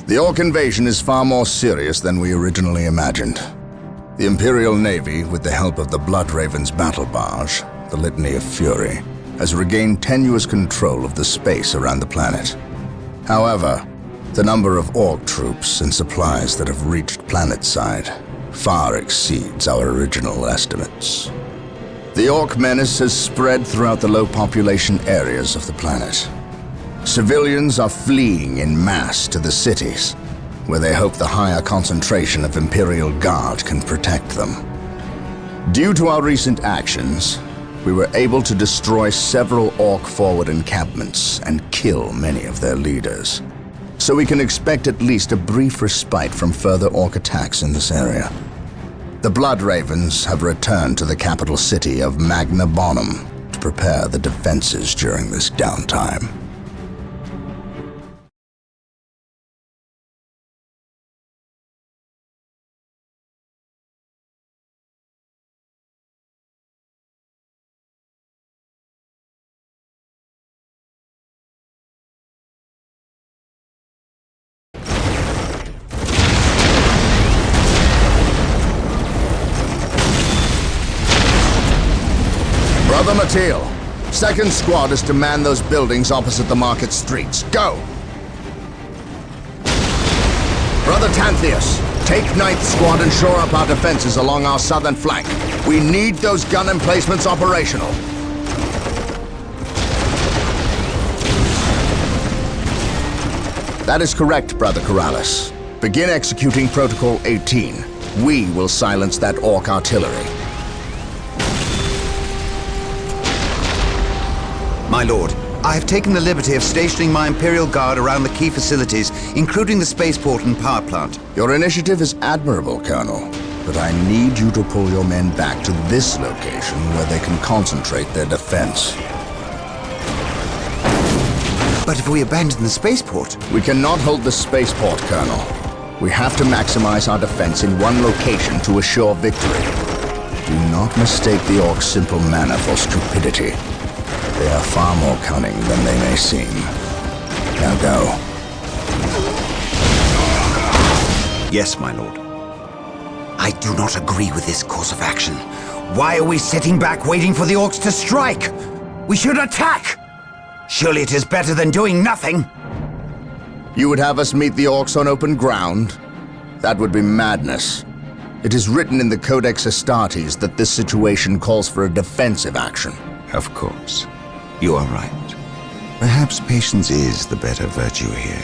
The Orc invasion is far more serious than we originally imagined. The Imperial Navy, with the help of the Blood Raven's battle barge, the Litany of Fury, has regained tenuous control of the space around the planet. However, the number of Orc troops and supplies that have reached planetside far exceeds our original estimates. The Orc menace has spread throughout the low-population areas of the planet. Civilians are fleeing in mass to the cities, where they hope the higher concentration of Imperial Guard can protect them. Due to our recent actions, we were able to destroy several Orc forward encampments and kill many of their leaders. So we can expect at least a brief respite from further Orc attacks in this area. The Blood Ravens have returned to the capital city of Magna Bonum to prepare the defenses during this downtime. Brother Matil, 2nd Squad is to man those buildings opposite the market streets. Go! Brother Tantheus, take 9th Squad and shore up our defenses along our southern flank. We need those gun emplacements operational. That is correct, Brother Corrales. Begin executing Protocol 18. We will silence that Orc artillery. My lord, I have taken the liberty of stationing my Imperial Guard around the key facilities, including the spaceport and power plant. Your initiative is admirable, Colonel, but I need you to pull your men back to this location where they can concentrate their defense. But if we abandon the spaceport... We cannot hold the spaceport, Colonel. We have to maximize our defense in one location to assure victory. Do not mistake the Orcs' simple manner for stupidity. They are far more cunning than they may seem. Now go. Yes, my lord. I do not agree with this course of action. Why are we sitting back waiting for the Orcs to strike? We should attack! Surely it is better than doing nothing. You would have us meet the Orcs on open ground? That would be madness. It is written in the Codex Astartes that this situation calls for a defensive action. Of course. You are right. Perhaps patience is the better virtue here.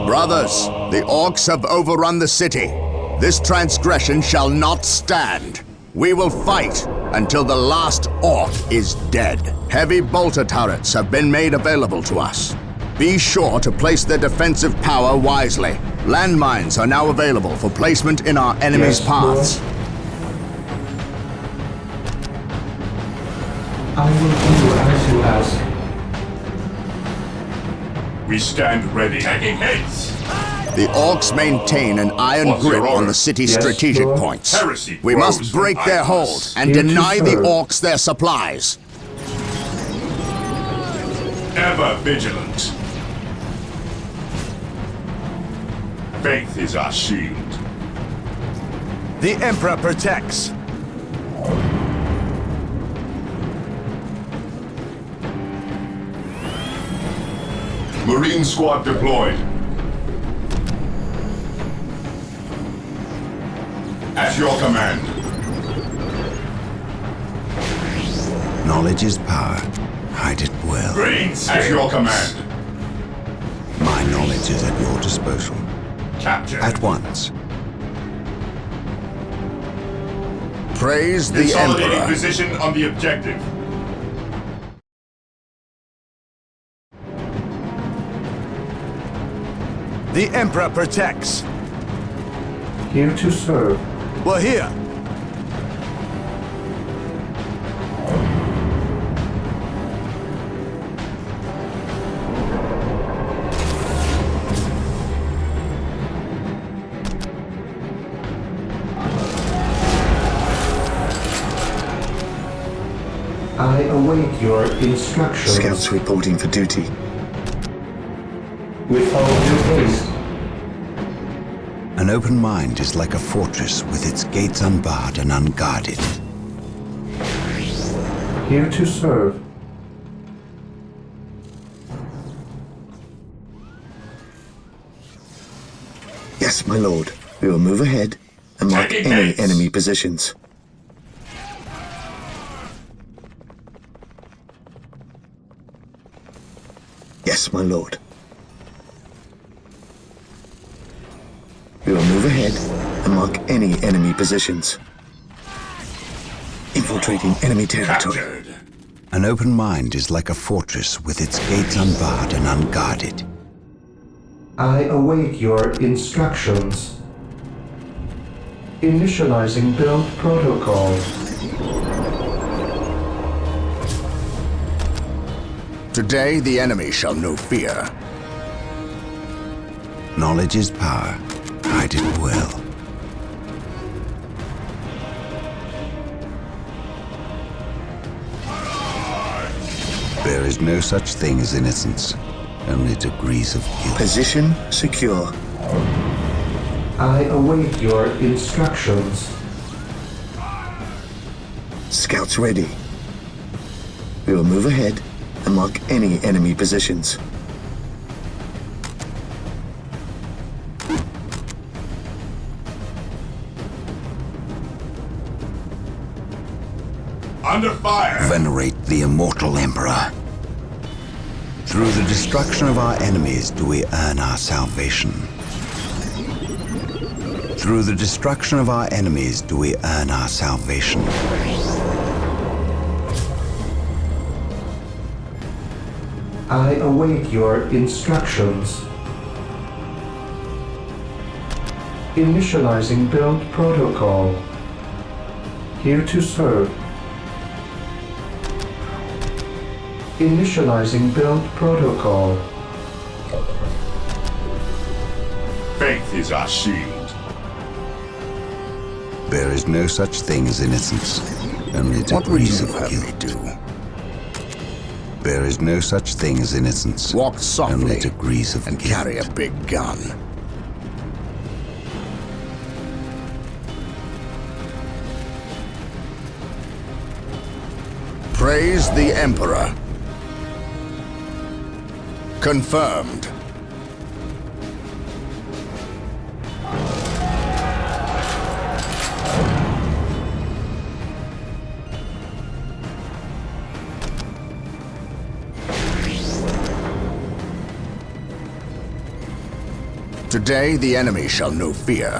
Brothers, the Orcs have overrun the city. This transgression shall not stand. We will fight until the last Orc is dead. Heavy bolter turrets have been made available to us. Be sure to place their defensive power wisely. Landmines are now available for placement in our enemy's paths. I will do as you ask. We stand ready. Taking hits. The Orcs maintain an iron grip on the city's strategic points. Heresy We must grows break from their idleness. hold and Here to deny the serve. Orcs their supplies. Ever vigilant. Faith is our shield. The Emperor protects. Marine squad deployed. At your command. Knowledge is power. Hide it well. Brains at your command. My knowledge is at your disposal. Capture. At once. Praise the Consolidating Emperor. position on the objective. The Emperor protects. Here to serve. We're here. I await your instructions. Scouts reporting for duty. With all due haste. An open mind is like a fortress with its gates unbarred and unguarded. Here to serve. Yes, my lord. We will move ahead and mark Taking any hits. enemy positions. Yes, my lord. We will move ahead and mark any enemy positions. Infiltrating enemy territory. Captured. An open mind is like a fortress with its gates unbarred and unguarded. I await your instructions. Initializing build protocol. Today, the enemy shall know fear. Knowledge is power. Hide it well. There is no such thing as innocence, only degrees of guilt. Position secure. I await your instructions. Scouts ready. We will move ahead and mark any enemy positions. Under fire. Venerate the immortal Emperor. Through the destruction of our enemies do we earn our salvation. Through the destruction of our enemies do we earn our salvation. I await your instructions. Initializing build protocol. Here to serve. Initializing build protocol. Faith is our shield. There is no such thing as innocence, only What would degrees you of have me guilt. do? There is no such thing as innocence, Walk only softly degrees of and guilt. carry a big gun. Praise the Emperor. Confirmed. Today the enemy shall know fear.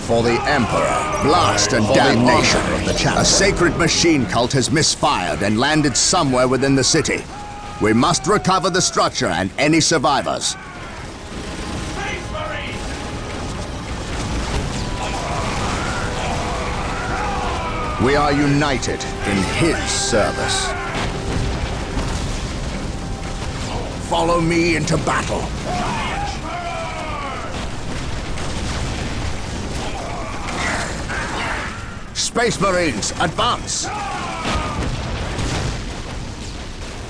For the Emperor, blast and damnation of the chapter. A sacred machine cult has misfired and landed somewhere within the city. We must recover the structure and any survivors. We are united in his service. Follow me into battle. Space Marines, advance!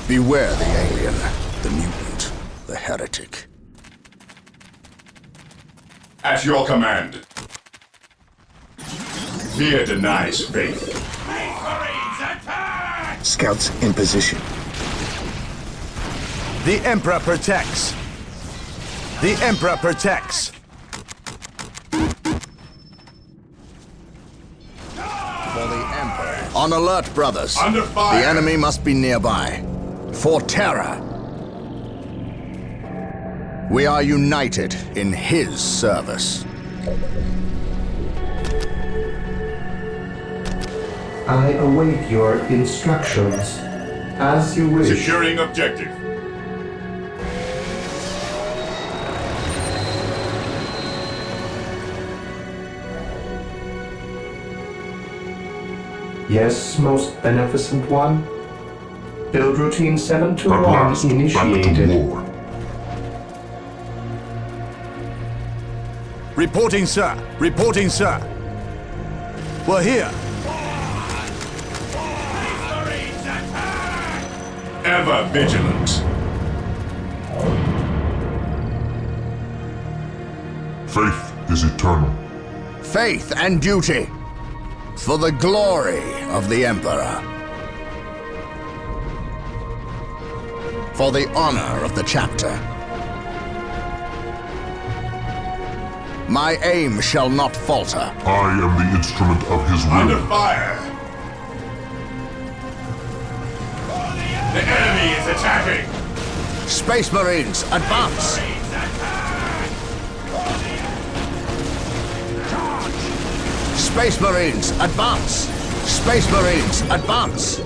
Beware the alien, the mutant, the heretic. At your command. Fear denies faith. Scouts in position. The Emperor protects. The Emperor protects. For the Emperor. On alert, brothers. Under fire. The enemy must be nearby. For terror. We are united in his service. I await your instructions. As you wish. Securing objective. Yes, most beneficent one. Build routine 721 initiated. Reporting, sir. Reporting, sir. We're here. Ever vigilant. Faith is eternal. Faith and duty. For the glory of the Emperor. For the honor of the chapter. My aim shall not falter. I am the instrument of his Under will. fire! The enemy is attacking! Space Marines, advance! Space Marines, advance! Space Marines, advance!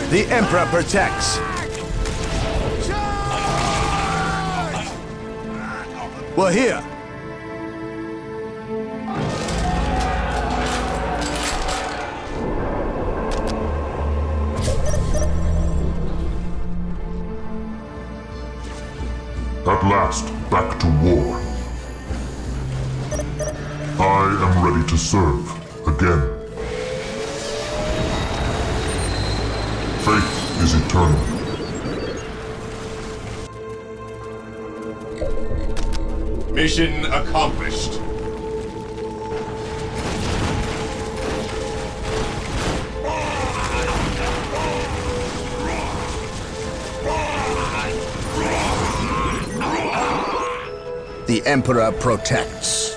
The Emperor protects. We're here. At last, back to war. I am ready to serve again. Faith is eternal. Mission accomplished. The Emperor protects.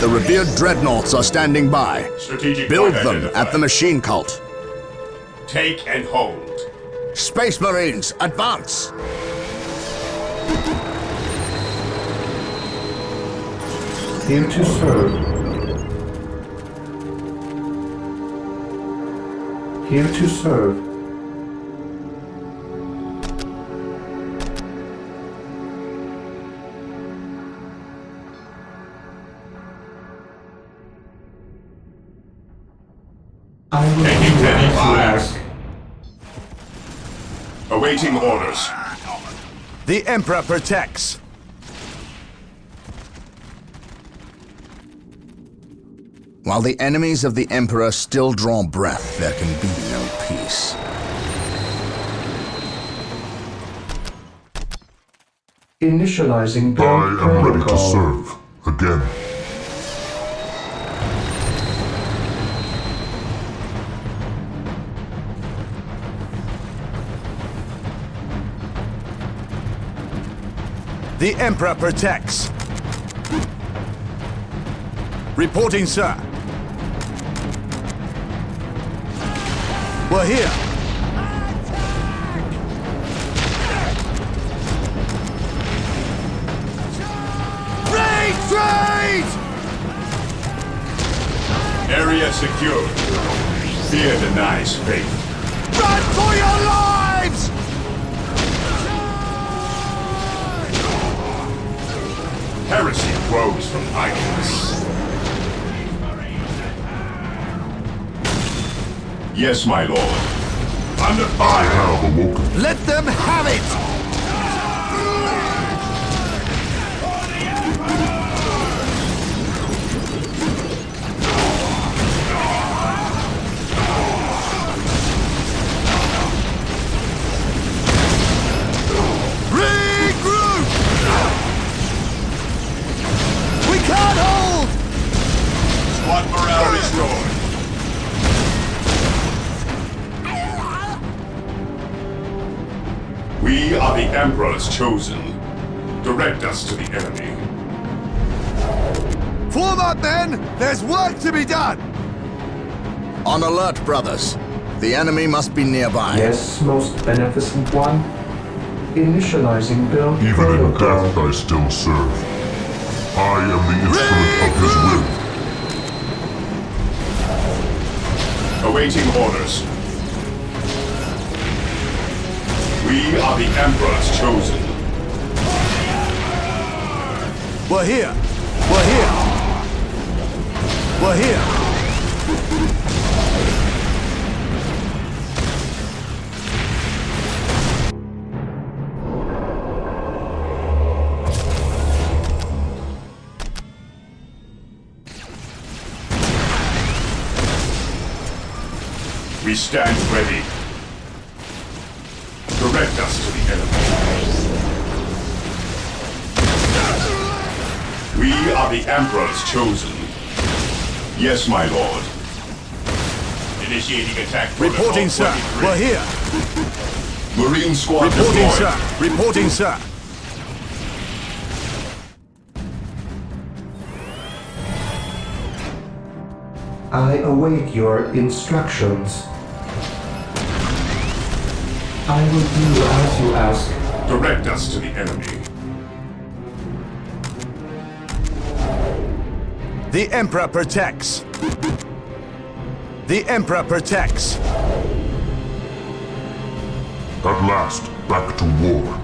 The revered dreadnoughts are standing by. Strategic Build point them identified. at the machine cult. Take and hold. Space Marines, advance! Here to serve. Here to serve. I will Taking do heavy as you fire. ask. Awaiting orders. The Emperor protects. While the enemies of the Emperor still draw breath, there can be no peace. Initializing build I am ready to protocol. serve again. The Emperor protects. Reporting, sir. We're here. Retreat! Area secured. Fear denies faith. Run for your lives! Heresy grows from idleness. Yes, my lord. Under I fire! have awoken. Let them have it! Regroup! We can't hold! Squad morale restored. We are the Emperor's chosen. Direct us to the enemy. Form up, men! There's work to be done! On alert, brothers. The enemy must be nearby. Yes, most beneficent one. Initializing build Even in protocol. death I still serve. I am the instrument of his will. Awaiting orders. We are the Emperor's chosen. We're here! We're here! We're here! We stand ready. Direct us to the enemy. We are the Emperor's chosen. Yes, my lord. Initiating attack protocol. Reporting, sir. 23. We're here. Marine squad Reporting, deployed. sir. Reporting, sir. I await your instructions. I will do as you ask. Direct us to the enemy. The Emperor protects. The Emperor protects. At last, back to war.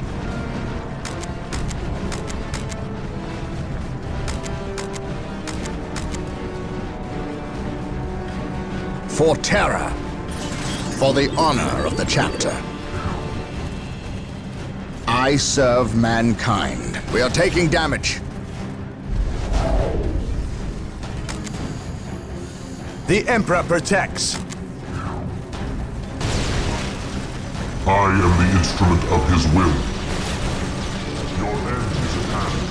For terror. For the honor of the chapter. I serve mankind. We are taking damage. The Emperor protects. I am the instrument of his will. Your end is at hand.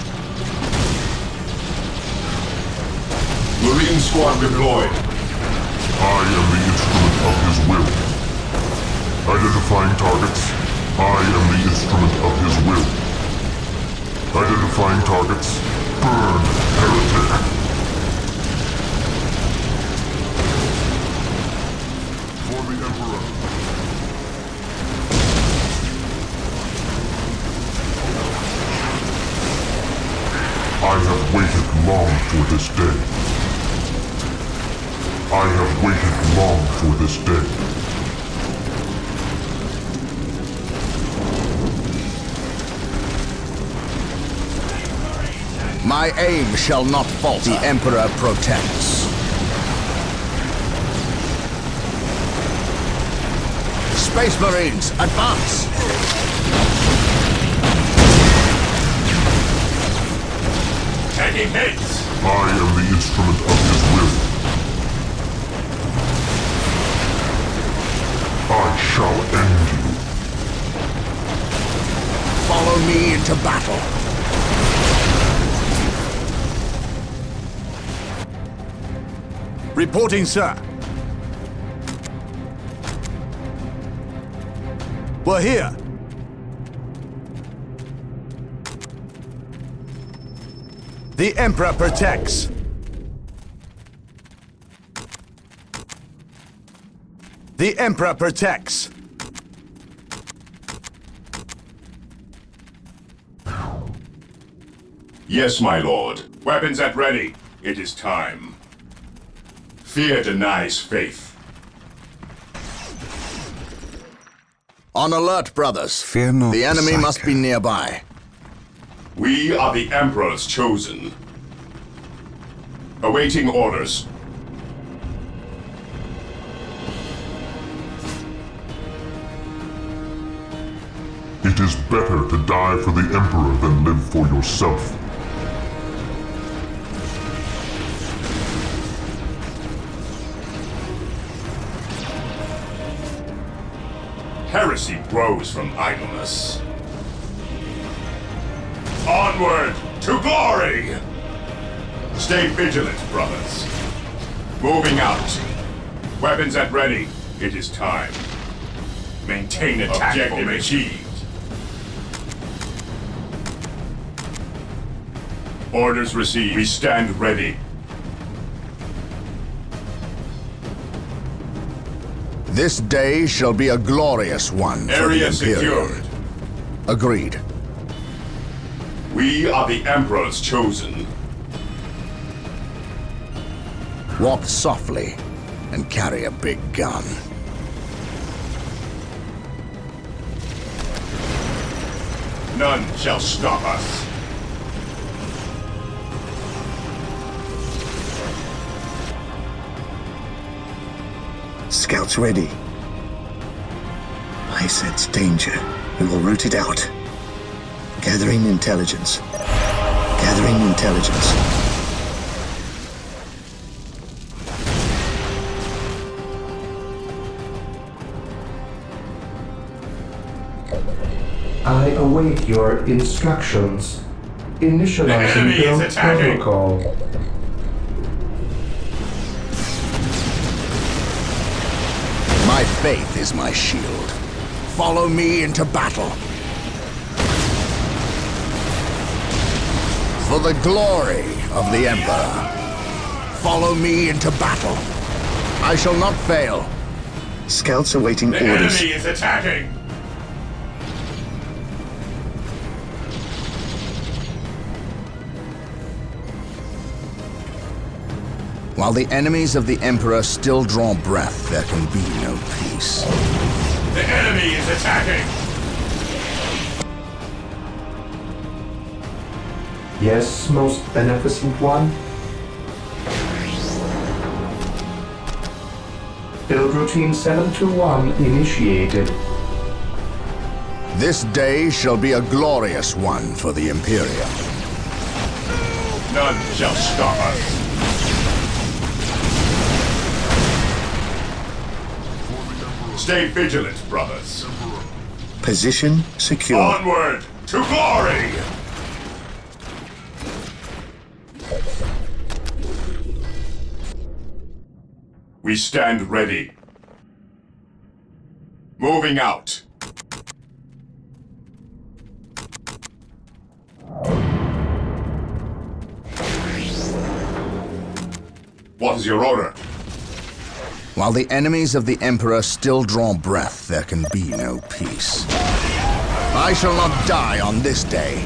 Marine squad deployed. I am the instrument of his will. Identifying targets. I am the instrument of his will. Identifying targets. Burn, heretic. For the Emperor. I have waited long for this day. I have waited long for this day. My aim shall not falter. The Emperor protects. Space Marines, advance! Taking hits. I am the instrument of his will. I shall end you. Follow me into battle. Reporting, sir. We're here. The Emperor protects. The Emperor protects. Yes, my lord. Weapons at ready. It is time. Fear denies faith. On alert, brothers. Fear not The the enemy psycho. must be nearby. We are the Emperor's chosen. Awaiting orders. It is better to die for the Emperor than live for yourself. Heresy grows from idleness. Onward to glory! Stay vigilant, brothers. Moving out. Weapons at ready. It is time. Maintain attack objective achieved. Orders received. We stand ready. This day shall be a glorious one for the Area Imperial. secured. Agreed. We are the Emperor's chosen. Walk softly and carry a big gun. None shall stop us. Scouts ready. I sense danger. We will root it out. Gathering intelligence. Gathering intelligence. I await your instructions. Initializing enemy is build attacking. protocol. My faith is my shield. Follow me into battle. For the glory of the Emperor. Follow me into battle. I shall not fail. Scouts awaiting The orders. enemy is attacking. While the enemies of the Emperor still draw breath, there can be no peace. The enemy is attacking. Yes, most beneficent one. Build routine 721 initiated. This day shall be a glorious one for the Imperium. None shall stop us. Stay vigilant, brothers. Position secure. Onward to glory! We stand ready. Moving out. What is your order? While the enemies of the Emperor still draw breath, there can be no peace. I shall not die on this day.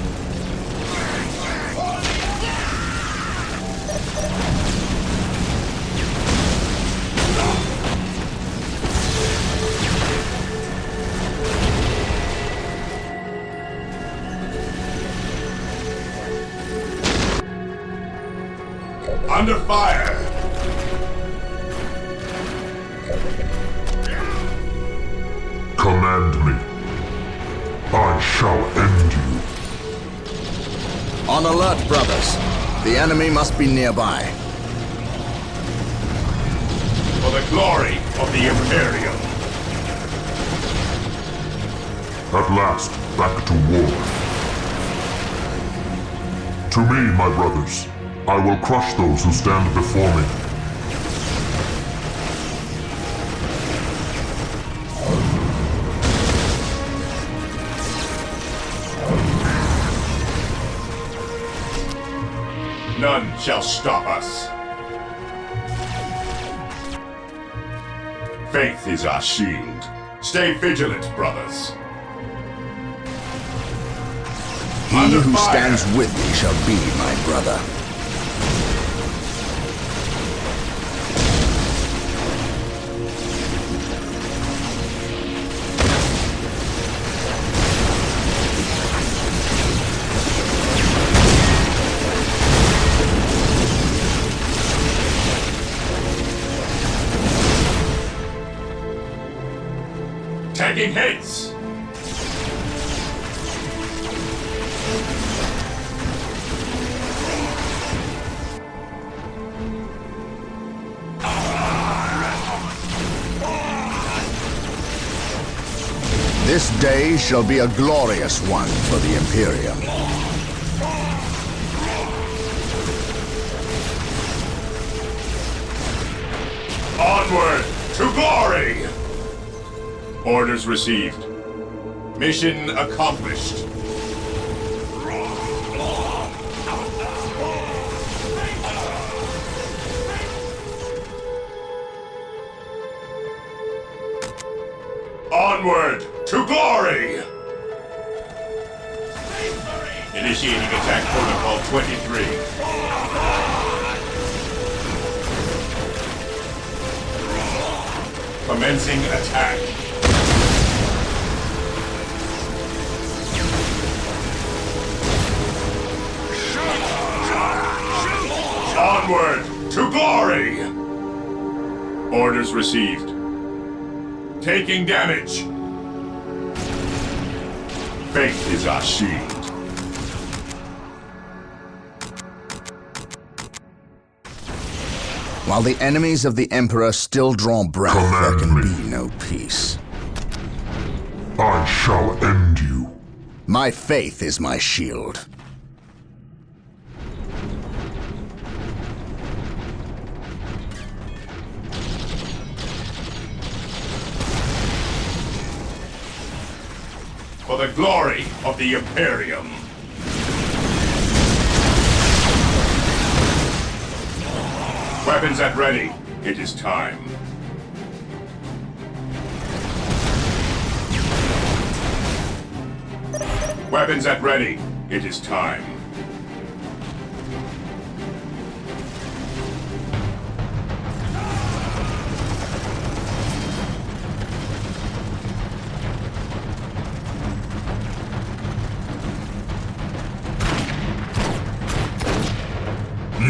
Under fire! Command me. I shall end you. On alert, brothers. The enemy must be nearby. For the glory of the Imperium. At last, back to war. To me, my brothers, I will crush those who stand before me. None shall stop us. Faith is our shield. Stay vigilant, brothers. He Under who fire. stands with me shall be my brother. Taking hits! This day shall be a glorious one for the Imperium. Onward to glory! Orders received. Mission accomplished. Onward to glory! Initiating attack protocol 23. Commencing attack. Onward to glory! Orders received. Taking damage. Faith is our shield. While the enemies of the Emperor still draw breath, there can Command be me. no peace. I shall end My faith is my shield. For the glory of the Imperium. Weapons at ready. It is time. Weapons at ready. It is time.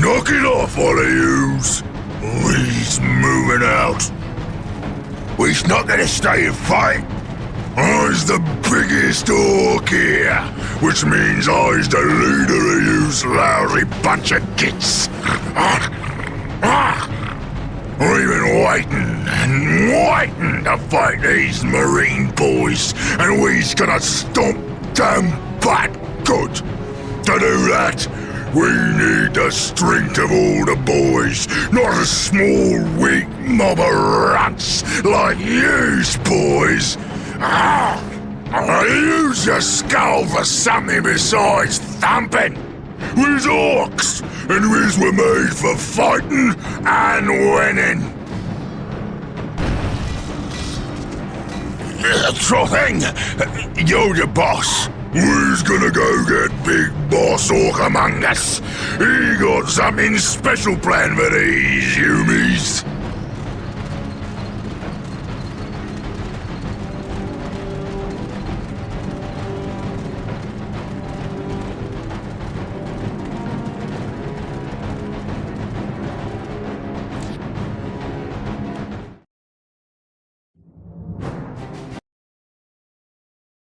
Knock it off, all of yous! We's moving out. We's not gonna stay and fight. I's the biggest orc here, which means I's the leader of yous lousy bunch of gits. We've been waiting and waiting to fight these Marine boys, and we's gonna stomp them butt good. To do that, we need the strength of all the boys, not a small, weak mob of rats like yous boys. Use your skull for something besides thumping. We's orcs, and we's were made for fighting and winning. Sure thing. You're the boss. We's gonna go get Big Boss Orc among us. He got something special planned for these humies.